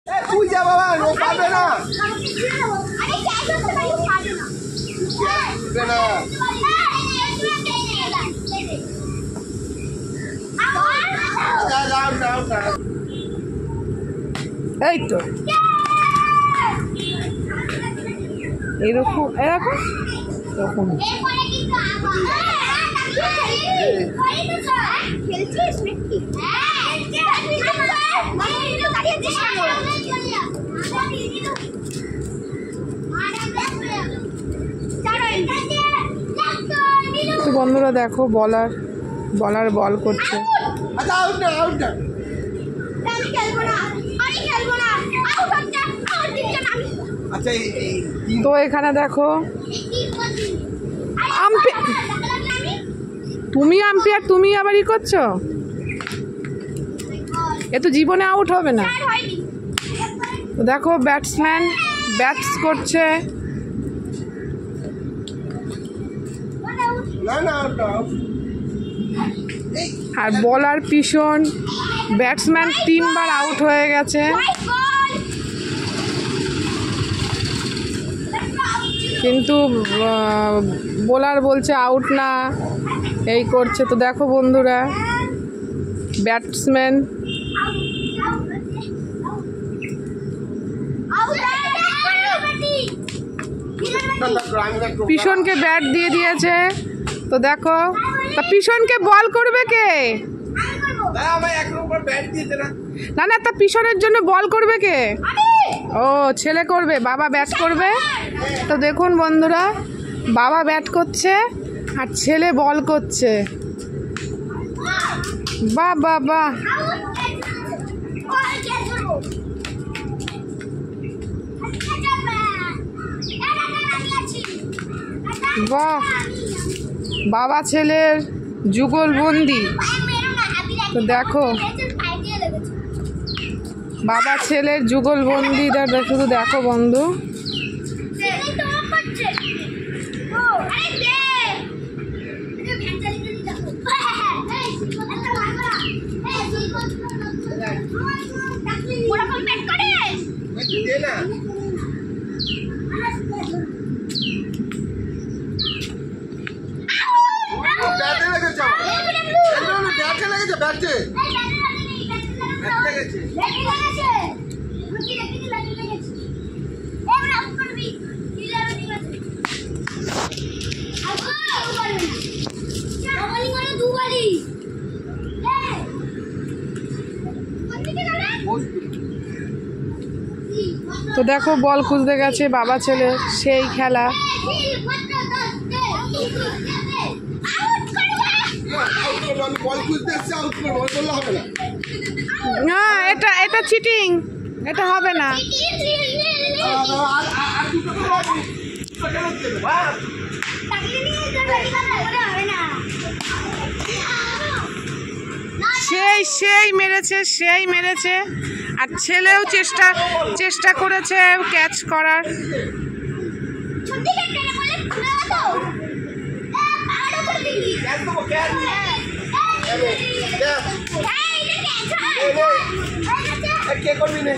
তুই যা বাবা, ও পাবে না। এই তো এরকম এরকম এরকম তো বন্ধুরা দেখো বলার বল করছে। তো এখানে দেখো তুমি আম্পায়ার, তুমি আবার ই করছো, এ তো জীবনে আউট হবে না। তো দেখো ব্যাটসম্যান ব্যাটস করছে, আর বলার পিছন ব্যাটসম্যান 3 বার আউট হয়ে গেছে। কিন্তু বোলার বলছে আউট না, এই করছে। তো দেখো বন্ধুরা ব্যাটসম্যান পিছনকে ব্যাট দিয়ে দিয়েছে। তো দেখো তা পিছনকে বল করবে কে? না না, তা পিছনের জন্য বল করবে কে? ও ছেলে করবে, বাবা ব্যাট করবে। তো দেখুন বন্ধুরা বাবা ব্যাট করছে আর ছেলে বল করছে। বাহ বাহ বাহ, বাহ, বাবা ছেলের যুগলবন্দি। তো দেখো বাবা ছেলের যুগলবন্দিটা শুধু দেখো বন্ধু। তো দেখো বল খুঁজতে গেছে বাবা ছেলে, সেই খেলা। না এটা এটা চিটিং, এটা হবে না। সেই মেরেছে আর ছেলেও চেষ্টা করেছে ক্যাচ করার। কে করবি না?